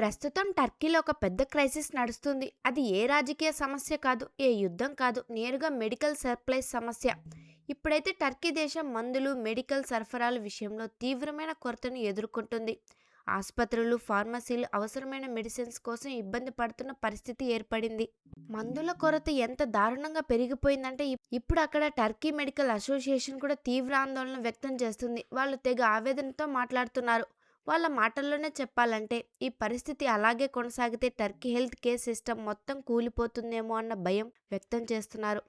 ప్రస్తుతం టర్కీలో ఒక పెద్ద క్రైసిస్ నడుస్తుంది. అది ఏ రాజకీయ సమస్య కాదు, ఏ యుద్ధం కాదు, నేరుగా మెడికల్ సప్లైస్ సమస్య. ఇప్పుడైతే టర్కీ దేశం మందులు, మెడికల్ సరఫరాల విషయంలో తీవ్రమైన కొరతను ఎదుర్కొంటుంది. ఆసుపత్రులు, ఫార్మసీలు అవసరమైన మెడిసిన్స్ కోసం ఇబ్బంది పడుతున్న పరిస్థితి ఏర్పడింది. మందుల కొరత ఎంత దారుణంగా పెరిగిపోయిందంటే ఇప్పుడు అక్కడ టర్కీ మెడికల్ అసోసియేషన్ కూడా తీవ్ర ఆందోళన వ్యక్తం చేస్తుంది. వాళ్ళు తెగ ఆవేదనతో మాట్లాడుతున్నారు. వాళ్ళ మాటల్లోనే చెప్పాలంటే ఈ పరిస్థితి అలాగే కొనసాగితే టర్కీ హెల్త్ కేర్ సిస్టమ్ మొత్తం కూలిపోతుందేమో అన్న భయం వ్యక్తం చేస్తున్నారు.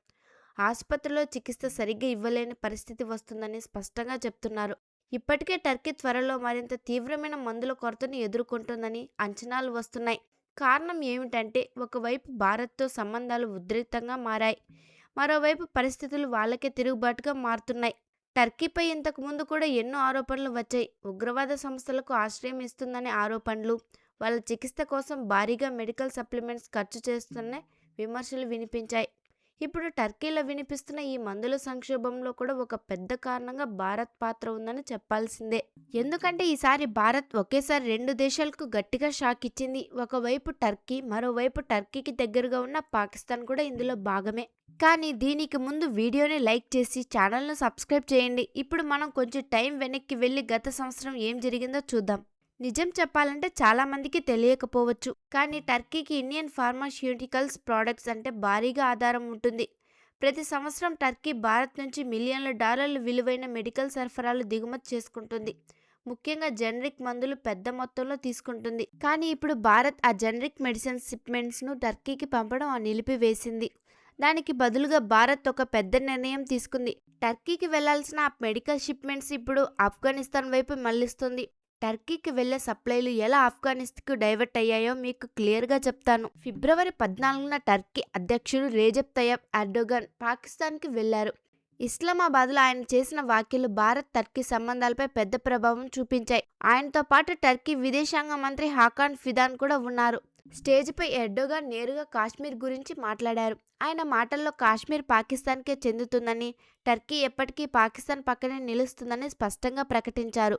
ఆసుపత్రిలో చికిత్స సరిగ్గా ఇవ్వలేని పరిస్థితి వస్తుందని స్పష్టంగా చెప్తున్నారు. ఇప్పటికే టర్కీ త్వరలో మరింత తీవ్రమైన మందుల కొరతను ఎదుర్కొంటుందని అంచనాలు వస్తున్నాయి. కారణం ఏమిటంటే ఒకవైపు భారత్తో సంబంధాలు ఉద్రిక్తంగా మారాయి, మరోవైపు పరిస్థితులు వాళ్ళకే తిరుగుబాటుగా మారుతున్నాయి. టర్కీపై ఇంతకు ముందు కూడా ఎన్నో ఆరోపణలు వచ్చాయి. ఉగ్రవాద సంస్థలకు ఆశ్రయం ఇస్తుందనే ఆరోపణలు, వాళ్ళ చికిత్స కోసం భారీగా మెడికల్ సప్లిమెంట్స్ ఖర్చు చేస్తున్న విమర్శలు వినిపించాయి. ఇప్పుడు టర్కీలో వినిపిస్తున్న ఈ మందుల సంక్షోభంలో కూడా ఒక పెద్ద కారణంగా భారత్ పాత్ర ఉందని చెప్పాల్సిందే. ఎందుకంటే ఈసారి భారత్ ఒకేసారి రెండు దేశాలకు గట్టిగా షాక్ ఇచ్చింది. ఒకవైపు టర్కీ, మరోవైపు టర్కీకి దగ్గరగా ఉన్న పాకిస్తాన్ కూడా ఇందులో భాగమే. కానీ దీనికి ముందు వీడియోని లైక్ చేసి ఛానల్ను సబ్స్క్రైబ్ చేయండి. ఇప్పుడు మనం కొంచెం టైం వెనక్కి వెళ్ళి గత సంవత్సరం ఏం జరిగిందో చూద్దాం. నిజం చెప్పాలంటే చాలా మందికి తెలియకపోవచ్చు, కానీ టర్కీకి ఇండియన్ ఫార్మాస్యూటికల్స్ ప్రోడక్ట్స్ అంటే భారీగా ఆధారం ఉంటుంది. ప్రతి సంవత్సరం టర్కీ భారత్ నుంచి మిలియన్ల డాలర్ల విలువైన మెడికల్ సరఫరాలు దిగుమతి చేసుకుంటుంది. ముఖ్యంగా జనరిక్ మందులు పెద్ద మొత్తంలో తీసుకుంటుంది. కానీ ఇప్పుడు భారత్ ఆ జనరిక్ మెడిసిన్ షిప్మెంట్స్ను టర్కీకి పంపడం నిలిపివేసింది. దానికి బదులుగా భారత్ ఒక పెద్ద నిర్ణయం తీసుకుంది. టర్కీకి వెళ్లాల్సిన ఆ మెడికల్ షిప్మెంట్స్ ఇప్పుడు ఆఫ్ఘనిస్తాన్ వైపు మళ్లిస్తుంది. టర్కీకి వెళ్లే సప్లైలు ఎలా ఆఫ్ఘనిస్తాన్కు డైవర్ట్ అయ్యాయో మీకు క్లియర్గా చెప్తాను. ఫిబ్రవరి 14న టర్కీ అధ్యక్షుడు రేజెప్ తయ్యప్ ఎర్డోగన్ పాకిస్తాన్కి వెళ్లారు. ఇస్లామాబాద్లో ఆయన చేసిన వ్యాఖ్యలు భారత్ టర్కీ సంబంధాలపై పెద్ద ప్రభావం చూపించాయి. ఆయనతో పాటు టర్కీ విదేశాంగ మంత్రి హాకాన్ ఫిదాన్ కూడా ఉన్నారు. స్టేజ్పై ఎర్డోగాన్ నేరుగా కాశ్మీర్ గురించి మాట్లాడారు. ఆయన మాటల్లో కాశ్మీర్ పాకిస్తాన్కే చెందుతుందని, టర్కీ ఎప్పటికీ పాకిస్తాన్ పక్కనే నిలుస్తుందని స్పష్టంగా ప్రకటించారు.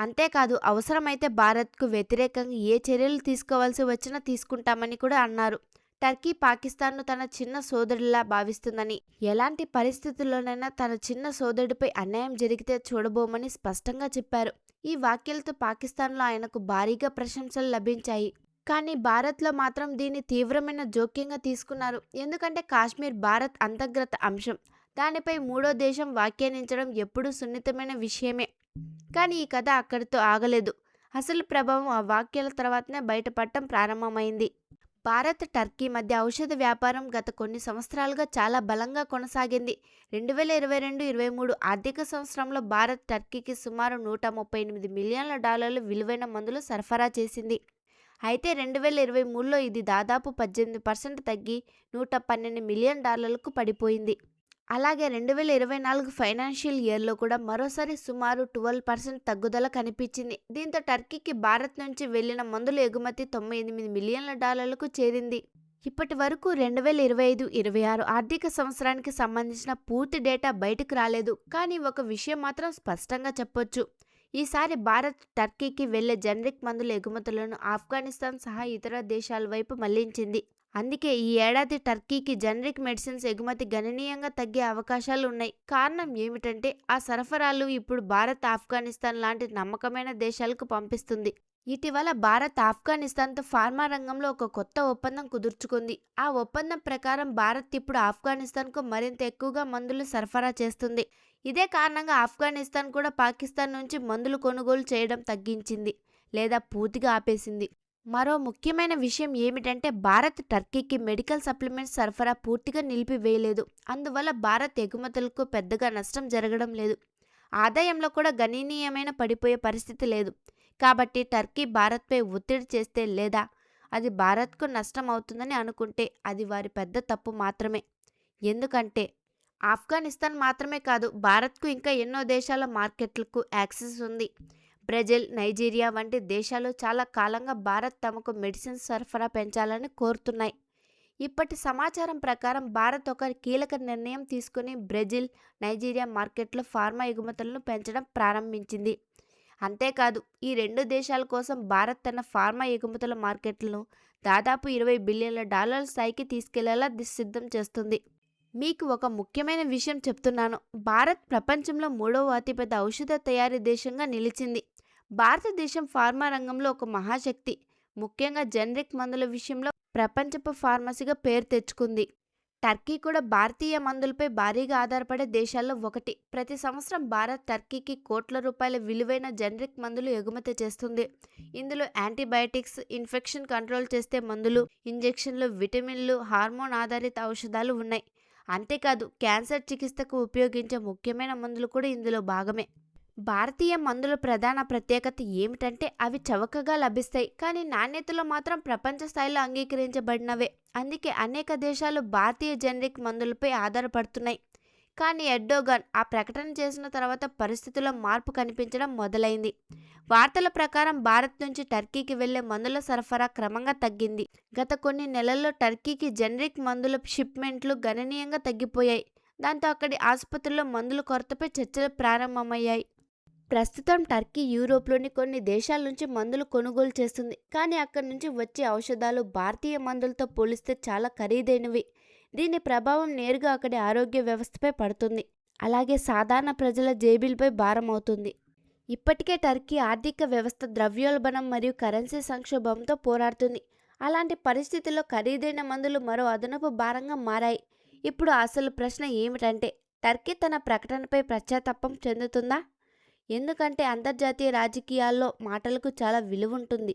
అంతేకాదు అవసరమైతే భారత్కు వ్యతిరేకంగా ఏ చర్యలు తీసుకోవాల్సి వచ్చినా తీసుకుంటామని కూడా అన్నారు. టర్కీ పాకిస్తాన్ను తన చిన్న సోదరుడిలా భావిస్తుందని, ఎలాంటి పరిస్థితుల్లోనైనా తన చిన్న సోదరుడిపై అన్యాయం జరిగితే చూడబోమని స్పష్టంగా చెప్పారు. ఈ వ్యాఖ్యలతో పాకిస్తాన్లో ఆయనకు భారీగా ప్రశంసలు లభించాయి. కానీ భారత్లో మాత్రం దీన్ని తీవ్రమైన జోక్యంగా తీసుకున్నారు. ఎందుకంటే కాశ్మీర్ భారత్ అంతర్గత అంశం. దానిపై మూడో దేశం వ్యాఖ్యానించడం ఎప్పుడూ సున్నితమైన విషయమే. కానీ ఈ కథ అక్కడితో ఆగలేదు. అసలు ప్రభావం ఆ వ్యాఖ్యల తర్వాతనే బయటపడటం ప్రారంభమైంది. భారత్ టర్కీ మధ్య ఔషధ వ్యాపారం గత కొన్ని సంవత్సరాలుగా చాలా బలంగా కొనసాగింది. 2022-23 ఆర్థిక సంవత్సరంలో భారత్ టర్కీకి సుమారు $138 మిలియన్ల విలువైన మందులు సరఫరా చేసింది. అయితే 2023లో ఇది దాదాపు 18% తగ్గి $112 మిలియన్ పడిపోయింది. అలాగే 2024 ఫైనాన్షియల్ ఇయర్లో కూడా మరోసారి సుమారు 12% తగ్గుదల కనిపించింది. దీంతో టర్కీకి భారత్ నుంచి వెళ్లిన మందుల ఎగుమతి $98 మిలియన్ల చేరింది. ఇప్పటి వరకు 2025-26 ఆర్థిక సంవత్సరానికి సంబంధించిన పూర్తి డేటా బయటకు రాలేదు. కానీ ఒక విషయం మాత్రం స్పష్టంగా చెప్పొచ్చు. ఈసారి భారత్ టర్కీకి వెళ్లే జనరిక్ మందుల ఎగుమతులను ఆఫ్ఘనిస్తాన్ సహా ఇతర దేశాల వైపు మళ్లించింది. అందుకే ఈ ఏడాది టర్కీకి జనరిక్ మెడిసిన్స్ ఎగుమతి గణనీయంగా తగ్గే అవకాశాలు ఉన్నాయి. కారణం ఏమిటంటే ఆ సరఫరాలు ఇప్పుడు భారత్ ఆఫ్ఘనిస్తాన్ లాంటి నమ్మకమైన దేశాలకు పంపిస్తుంది. ఇటీవల భారత్ ఆఫ్ఘనిస్తాన్తో ఫార్మా రంగంలో ఒక కొత్త ఒప్పందం కుదుర్చుకుంది. ఆ ఒప్పందం ప్రకారం భారత్ ఇప్పుడు ఆఫ్ఘనిస్తాన్కు మరింత ఎక్కువగా మందులు సరఫరా చేస్తుంది. ఇదే కారణంగా ఆఫ్ఘనిస్తాన్ కూడా పాకిస్తాన్ నుంచి మందులు కొనుగోలు చేయడం తగ్గించింది లేదా పూర్తిగా ఆపేసింది. మరో ముఖ్యమైన విషయం ఏమిటంటే భారత్ టర్కీకి మెడికల్ సప్లిమెంట్స్ సరఫరా పూర్తిగా నిలిపివేయలేదు. అందువల్ల భారత్ ఎగుమతులకు పెద్దగా నష్టం జరగడం లేదు. ఆదాయంలో కూడా గణనీయమైన పడిపోయే పరిస్థితి లేదు. కాబట్టి టర్కీ భారత్పై ఒత్తిడి చేస్తే లేదా అది భారత్కు నష్టం అవుతుందని అనుకుంటే అది వారి పెద్ద తప్పు మాత్రమే. ఎందుకంటే ఆఫ్ఘనిస్తాన్ మాత్రమే కాదు, భారత్కు ఇంకా ఎన్నో దేశాల మార్కెట్లకు యాక్సెస్ ఉంది. బ్రెజిల్, నైజీరియా వంటి దేశాలు చాలా కాలంగా భారత్ తమకు మెడిసిన్స్ సరఫరా పెంచాలని కోరుతున్నాయి. ఇప్పటి సమాచారం ప్రకారం భారత్ ఒక కీలక నిర్ణయం తీసుకుని బ్రెజిల్, నైజీరియా మార్కెట్లో ఫార్మా ఎగుమతులను పెంచడం ప్రారంభించింది. అంతేకాదు ఈ రెండు దేశాల కోసం భారత్ తన ఫార్మా ఎగుమతుల మార్కెట్లను దాదాపు $20 బిలియన్ల స్థాయికి తీసుకెళ్లేలా సిద్ధం చేస్తుంది. మీకు ఒక ముఖ్యమైన విషయం చెప్తున్నాను. భారత్ ప్రపంచంలో 3వ అతిపెద్ద ఔషధ తయారీ దేశంగా నిలిచింది. భారతదేశం ఫార్మా రంగంలో ఒక మహాశక్తి. ముఖ్యంగా జనరిక్ మందుల విషయంలో ప్రపంచపు ఫార్మసీగా పేరు తెచ్చుకుంది. టర్కీ కూడా భారతీయ మందులపై భారీగా ఆధారపడే దేశాల్లో ఒకటి. ప్రతి సంవత్సరం భారత్ టర్కీకి కోట్ల రూపాయల విలువైన జనరిక్ మందులు ఎగుమతి చేస్తుంది. ఇందులో యాంటీబయాటిక్స్, ఇన్ఫెక్షన్ కంట్రోల్ చేసే మందులు, ఇంజెక్షన్లు, విటమిన్లు, హార్మోన్ ఆధారిత ఔషధాలు ఉన్నాయి. అంతేకాదు క్యాన్సర్ చికిత్సకు ఉపయోగించే ముఖ్యమైన మందులు కూడా ఇందులో భాగమే. భారతీయ మందుల ప్రధాన ప్రత్యేకత ఏమిటంటే అవి చవకగా లభిస్తాయి, కానీ నాణ్యతలో మాత్రం ప్రపంచ స్థాయిలో అంగీకరించబడినవే. అందుకే అనేక దేశాలు భారతీయ జనరిక్ మందులపై ఆధారపడుతున్నాయి. కానీ ఎర్డోగాన్ ఆ ప్రకటన చేసిన తర్వాత పరిస్థితుల్లో మార్పు కనిపించడం మొదలైంది. వార్తల ప్రకారం భారత్ నుంచి టర్కీకి వెళ్లే మందుల సరఫరా క్రమంగా తగ్గింది. గత కొన్ని నెలల్లో టర్కీకి జనరిక్ మందుల షిప్మెంట్లు గణనీయంగా తగ్గిపోయాయి. దాంతో అక్కడి ఆసుపత్రుల్లో మందుల కొరతపై చర్చలు ప్రారంభమయ్యాయి. ప్రస్తుతం టర్కీ యూరోప్లోని కొన్ని దేశాల నుంచి మందులు కొనుగోలు చేస్తుంది. కానీ అక్కడి నుంచి వచ్చే ఔషధాలు భారతీయ మందులతో పోలిస్తే చాలా ఖరీదైనవి. దీని ప్రభావం నేరుగా అక్కడి ఆరోగ్య వ్యవస్థపై పడుతుంది. అలాగే సాధారణ ప్రజల జేబులపై భారం అవుతుంది. ఇప్పటికే టర్కీ ఆర్థిక వ్యవస్థ ద్రవ్యోల్బణం మరియు కరెన్సీ సంక్షోభంతో పోరాడుతుంది. అలాంటి పరిస్థితుల్లో ఖరీదైన మందులు మరో అదనపు భారంగా మారాయి. ఇప్పుడు అసలు ప్రశ్న ఏమిటంటే టర్కీ తన ప్రకటనపై పశ్చాత్తాపం చెందుతుందా? ఎందుకంటే అంతర్జాతీయ రాజకీయాల్లో మాటలకు చాలా విలువ ఉంటుంది.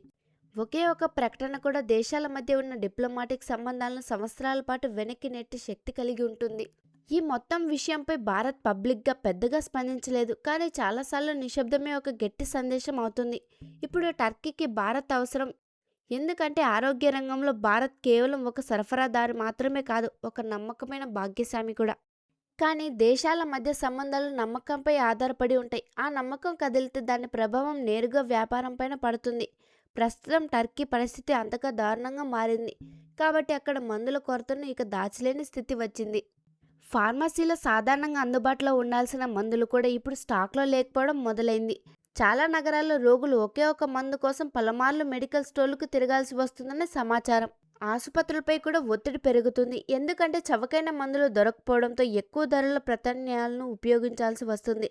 ఒకే ఒక ప్రకటన కూడా దేశాల మధ్య ఉన్న డిప్లొమాటిక్ సంబంధాలను సంవత్సరాల పాటు వెనక్కి నెట్టే శక్తి కలిగి ఉంటుంది. ఈ మొత్తం విషయంపై భారత్ పబ్లిక్గా పెద్దగా స్పందించలేదు, కానీ చాలాసార్లు నిశ్శబ్దమే ఒక గట్టి సందేశం అవుతుంది. ఇప్పుడు టర్కీకి భారత్ అవసరం. ఎందుకంటే ఆరోగ్య రంగంలో భారత్ కేవలం ఒక సరఫరాదారు మాత్రమే కాదు, ఒక నమ్మకమైన భాగ్యస్వామి కూడా. కానీ దేశాల మధ్య సంబంధాలు నమ్మకంపై ఆధారపడి ఉంటాయి. ఆ నమ్మకం కదిలితే దాని ప్రభావం నేరుగా వ్యాపారం పైన పడుతుంది. ప్రస్తుతం టర్కీ పరిస్థితి అంతగా దారుణంగా మారింది. కాబట్టి అక్కడ మందుల కొరతను ఇక దాచలేని స్థితి వచ్చింది. ఫార్మసీలో సాధారణంగా అందుబాటులో ఉండాల్సిన మందులు కూడా ఇప్పుడు స్టాక్లో లేకపోవడం మొదలైంది. చాలా నగరాల్లో రోగులు ఒకే ఒక మందు కోసం పలుమార్లు మెడికల్ స్టోర్లకు తిరగాల్సి వస్తుందనే సమాచారం. ఆసుపత్రులపై కూడా ఒత్తిడి పెరుగుతుంది. ఎందుకంటే చవకైన మందులు దొరకపోవడంతో ఎక్కువ ధరల ప్రత్యామ్నాయాలను ఉపయోగించాల్సి వస్తుంది.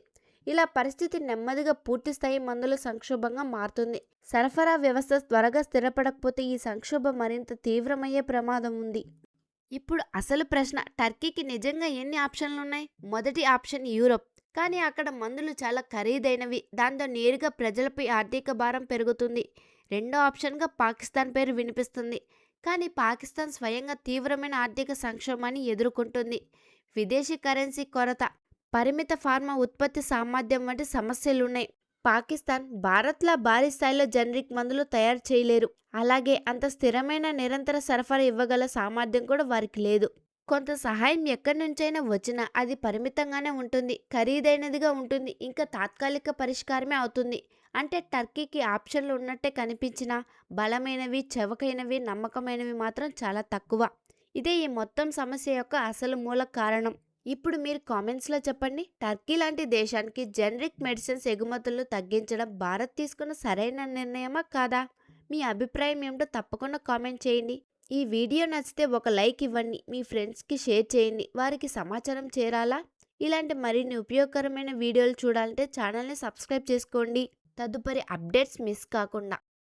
ఇలా పరిస్థితి నెమ్మదిగా పూర్తిస్థాయి మందుల సంక్షోభంగా మారుతుంది. సరఫరా వ్యవస్థ త్వరగా స్థిరపడకపోతే ఈ సంక్షోభం మరింత తీవ్రమయ్యే ప్రమాదం ఉంది. ఇప్పుడు అసలు ప్రశ్న, టర్కీకి నిజంగా ఎన్ని ఆప్షన్లున్నాయి? మొదటి ఆప్షన్ యూరోప్. కానీ అక్కడ మందులు చాలా ఖరీదైనవి. దాంతో నేరుగా ప్రజలపై ఆర్థిక భారం పెరుగుతుంది. రెండో ఆప్షన్గా పాకిస్తాన్ పేరు వినిపిస్తుంది. కానీ పాకిస్తాన్ స్వయంగా తీవ్రమైన ఆర్థిక సంక్షోభాన్ని ఎదుర్కొంటుంది. విదేశీ కరెన్సీ కొరత, పరిమిత ఫార్మా ఉత్పత్తి సామర్థ్యం వంటి సమస్యలున్నాయి. పాకిస్తాన్ భారత్లా భారీ స్థాయిలో జనరిక్ మందులు తయారు చేయలేరు. అలాగే అంత స్థిరమైన నిరంతర సరఫరా ఇవ్వగల సామర్థ్యం కూడా వారికి లేదు. కొంత సహాయం ఎక్కడి నుంచైనా వచ్చినా అది పరిమితంగానే ఉంటుంది, ఖరీదైనదిగా ఉంటుంది, ఇంకా తాత్కాలిక పరిష్కారమే అవుతుంది. అంటే టర్కీకి ఆప్షన్లు ఉన్నట్టే కనిపించినా బలమైనవి, చవకైనవి, నమ్మకమైనవి మాత్రం చాలా తక్కువ. ఇదే ఈ మొత్తం సమస్య యొక్క అసలు మూల కారణం. ఇప్పుడు మీరు కామెంట్స్లో చెప్పండి, టర్కీ లాంటి దేశానికి జనరిక్ మెడిసిన్స్ ఎగుమతులను తగ్గించడం భారత్ తీసుకున్న సరైన నిర్ణయమా కాదా? మీ అభిప్రాయం ఏమిటో తప్పకుండా కామెంట్ చేయండి. ఈ వీడియో నచ్చితే ఒక లైక్ ఇవ్వండి. మీ ఫ్రెండ్స్కి షేర్ చేయండి, వారికి సమాచారం చేరాలా? ఇలాంటి మరిన్ని ఉపయోగకరమైన వీడియోలు చూడాలంటే ఛానల్ని సబ్స్క్రైబ్ చేసుకోండి, తదుపరి అప్డేట్స్ మిస్ కాకుండా.